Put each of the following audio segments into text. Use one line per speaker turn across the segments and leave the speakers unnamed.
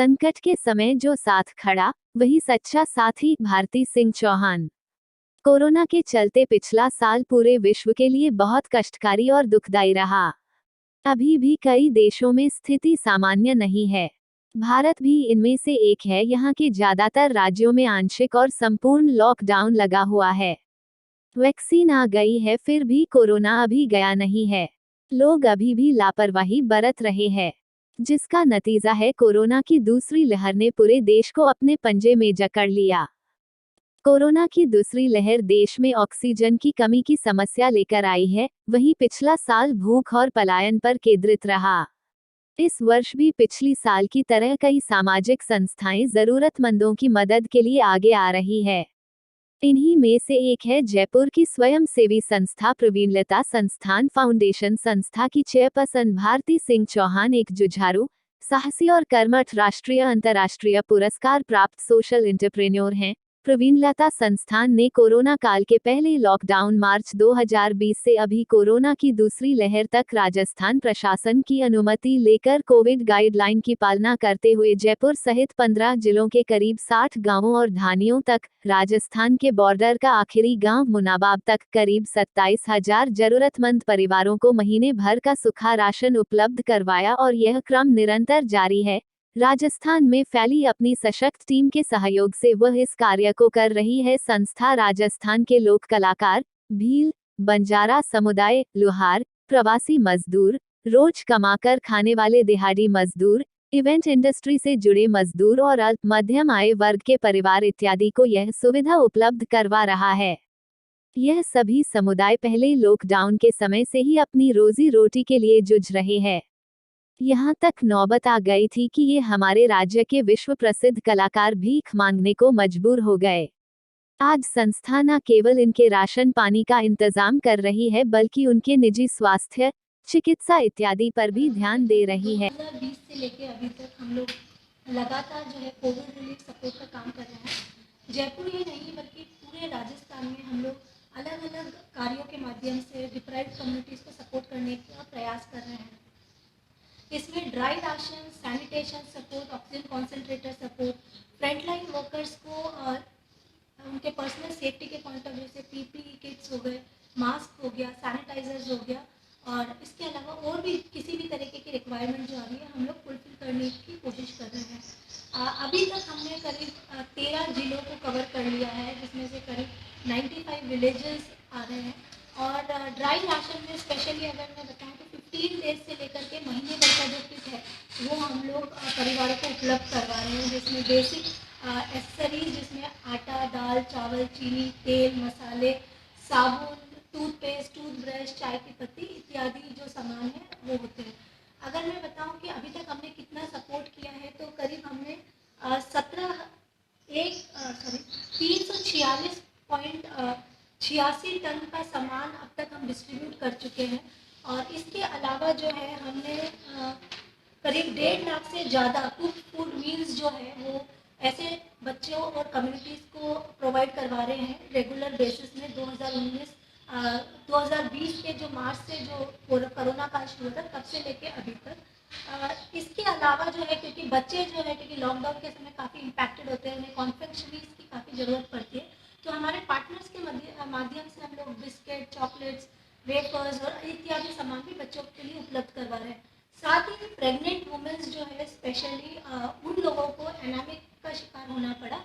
संकट के समय जो साथ खड़ा, वही सच्चा साथी। भारती सिंह चौहान। कोरोना के चलते पिछला साल पूरे विश्व के लिए बहुत कष्टकारी और दुखदायी रहा। अभी भी कई देशों में स्थिति सामान्य नहीं है। भारत भी इनमें से एक है। यहाँ के ज्यादातर राज्यों में आंशिक और संपूर्ण लॉकडाउन लगा हुआ है। वैक्सीन आ गई है, फिर भी कोरोना अभी गया नहीं है। लोग अभी भी लापरवाही बरत रहे हैं, जिसका नतीजा है कोरोना की दूसरी लहर ने पूरे देश को अपने पंजे में जकड़ लिया। कोरोना की दूसरी लहर देश में ऑक्सीजन की कमी की समस्या लेकर आई है। वहीं पिछला साल भूख और पलायन पर केंद्रित रहा। इस वर्ष भी पिछली साल की तरह कई सामाजिक संस्थाएं जरूरतमंदों की मदद के लिए आगे आ रही है। इन्हीं में से एक है जयपुर की स्वयंसेवी संस्था प्रवीणलता संस्थान फाउंडेशन। संस्था की चेयरपर्सन भारती सिंह चौहान एक जुझारू, साहसी और कर्मठ राष्ट्रीय अंतर्राष्ट्रीय पुरस्कार प्राप्त सोशल एंटरप्रेन्योर हैं। प्रवीणलता संस्थान ने कोरोना काल के पहले लॉकडाउन मार्च 2020 से अभी कोरोना की दूसरी लहर तक राजस्थान प्रशासन की अनुमति लेकर कोविड गाइडलाइन की पालना करते हुए जयपुर सहित 15 जिलों के करीब 60 गांवों और ढानियों तक, राजस्थान के बॉर्डर का आखिरी गांव मुनाबाब तक करीब 27,000 जरूरतमंद परिवारों को महीने भर का सूखा राशन उपलब्ध करवाया और यह क्रम निरंतर जारी है। राजस्थान में फैली अपनी सशक्त टीम के सहयोग से वह इस कार्य को कर रही है। संस्था राजस्थान के लोक कलाकार, भील, बंजारा समुदाय, लुहार, प्रवासी मजदूर, रोज कमाकर खाने वाले दिहाड़ी मजदूर, इवेंट इंडस्ट्री से जुड़े मजदूर और अल्प मध्यम आय वर्ग के परिवार इत्यादि को यह सुविधा उपलब्ध करवा रहा है। यह सभी समुदाय पहले लॉकडाउन के समय से ही अपनी रोजी रोटी के लिए जूझ रहे हैं। यहाँ तक नौबत आ गई थी कि ये हमारे राज्य के विश्व प्रसिद्ध कलाकार भीख मांगने को मजबूर हो गए। आज संस्था न केवल इनके राशन पानी का इंतजाम कर रही है, बल्कि उनके निजी स्वास्थ्य, चिकित्सा इत्यादि पर भी ध्यान दे रही है।
2020 से लेकर अभी तक हम लोग लगातार जो है कोविड रिलीफ सपोर्ट का काम कर रहे हैं। जयपुर ही नहीं बल्कि पूरे राजस्थान में हम लोग अलग अलग कार्यों के माध्यम से डिप्राइव्ड कम्युनिटीज़ को सपोर्ट करने का प्रयास कर रहे हैं। इसमें dry ration, sanitation support, oxygen concentrator support, frontline workers को उनके पर्सनल सेफ्टी के पॉइंट ऑफ व्यू से पीपीई किट्स हो गए, मास्क हो गया, सैनिटाइजर्स हो गया, और इसके अलावा और भी किसी भी तरीके की रिक्वायरमेंट जो आ रही है हम लोग फुलफिल करने की कोशिश कर रहे हैं। अभी तक हमने करीब 13 जिलों को कवर कर लिया है, जिसमें से करीब 95 विलेजेस आ रहे हैं। और ड्राई राशन में स्पेशली अगर मैं बताऊँ तो 15 डेज से लेकर के महीने भर का जो किट है वो हम लोग परिवारों को उपलब्ध करवा रहे हैं, जिसमें बेसिक एक्सेसरीज, जिसमें आटा, दाल, चावल, चीनी, तेल, मसाले, साबुन, टूथपेस्ट, टूथब्रश, चाय की पत्ती इत्यादि जो सामान है वो होते हैं। अगर मैं बताऊं कि अभी तक हमने कितना सपोर्ट किया है तो करीब हमने 346.86 टन का सामान अब तक हम डिस्ट्रीब्यूट कर चुके हैं। और इसके अलावा जो है हमने करीब 1.5 लाख से ज़्यादा कुक फूड मील्स जो है वो ऐसे बच्चों और कम्युनिटीज़ को प्रोवाइड करवा रहे हैं रेगुलर बेसिस में। 2020 के जो मार्च से जो कोरोना काल शुरू था तब से लेके अभी तक। इसके अलावा जो है क्योंकि बच्चे जो है क्योंकि लॉकडाउन के समय काफ़ी इम्पैक्टेड होते हैं, उन्हें कॉन्फेक्शनरीज की काफ़ी ज़रूरत पड़ती है, तो हमारे पार्टनर्स के माध्यम से हम लोग बिस्किट, चॉकलेट्स, वेफर्स और इत्यादि सामान भी बच्चों के लिए उपलब्ध करवा रहे हैं। साथ ही प्रेग्नेंट वुमेन्स जो है स्पेशली उन लोगों को एनामिक का शिकार होना पड़ा,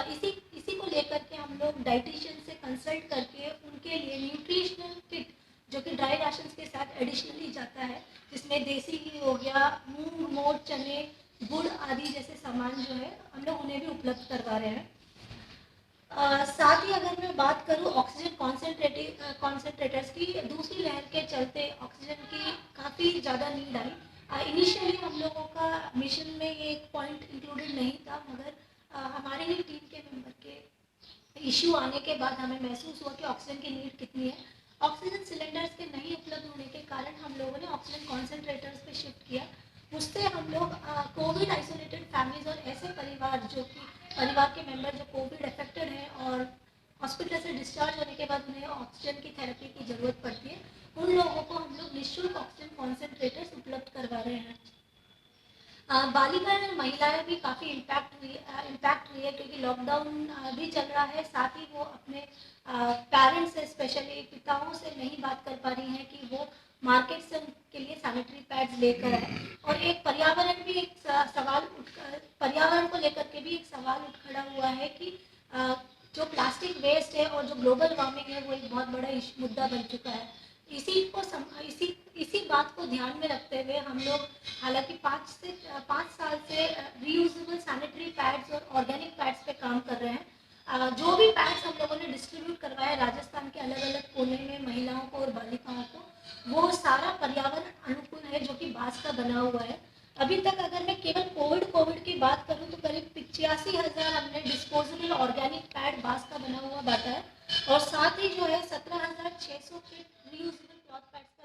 इसी को लेकर के हम लोग डाइटिशियन से कंसल्ट करके उनके लिए न्यूट्रिशनल किट जो कि ड्राई राशन के साथ एडिशनली जाता है, जिसमें देसी घी हो गया, मूंग, मोठ, चने, गुड़ आदि जैसे सामान जो है हम लोग उन्हें भी उपलब्ध करवा रहे हैं। साथ ही अगर मैं बात करूं ऑक्सीजन कॉन्सेंट्रेटर्स की, दूसरी लहर के चलते ऑक्सीजन की काफ़ी ज़्यादा नीड आई। इनिशियली हम लोगों का मिशन में ये एक पॉइंट इंक्लूडेड नहीं था, मगर हमारे ही टीम के मेंबर के इश्यू आने के बाद हमें महसूस हुआ कि ऑक्सीजन की नीड कितनी है। ऑक्सीजन सिलेंडर्स के नहीं उपलब्ध होने के कारण हम लोगों ने ऑक्सीजन कॉन्सेंट्रेटर्स पे शिफ्ट किया। उससे हम लोग कोविड आइसोलेटेड फैमिलीज और ऐसे परिवार जो कि परिवार के मेंबर जो कोविड अफेक्टेड हैं और हॉस्पिटल से डिस्चार्ज होने के बाद उन्हें ऑक्सीजन की थेरेपी की ज़रूरत पड़ती है, उन लोगों को हम लोग निःशुल्क ऑक्सीजन कॉन्सेंट्रेटर्स उपलब्ध करवा रहे हैं। बालिकाएं और महिलाएं भी काफ़ी इम्पैक्ट हुई है, क्योंकि लॉकडाउन भी चल रहा है। साथ ही वो अपने पेरेंट्स से, स्पेशली पिताओं से नहीं बात कर पा रही हैं कि वो मार्केट से उनके लिए सैनिटरी पैड्स लेकर आए। और एक पर्यावरण भी एक पर्यावरण को लेकर के भी एक सवाल उठ खड़ा हुआ है कि जो प्लास्टिक वेस्ट है और जो ग्लोबल वार्मिंग है वो एक बहुत बड़ा मुद्दा बन चुका है। इसी बात को ध्यान में रखते हुए हम लोग, हालांकि 5 साल से रीयूजेबल सैनिटरी पैड्स और ऑर्गेनिक पैड्स पे काम कर रहे हैं। जो भी पैड्स हम लोगों ने डिस्ट्रीब्यूट करवाए राजस्थान के अलग अलग कोने में महिलाओं को और बालिकाओं को, वो सारा पर्यावरण अनुकूल है, जो कि बांस का बना हुआ है। अभी तक अगर मैं केवल कोविड की बात करूं तो करीब 85,000 हमने डिस्पोजेबल ऑर्गेनिक पैड बांस का बना हुआ बांटा है, और साथ ही जो है 17,600 के रीयूजेबल क्लॉथ पैड्स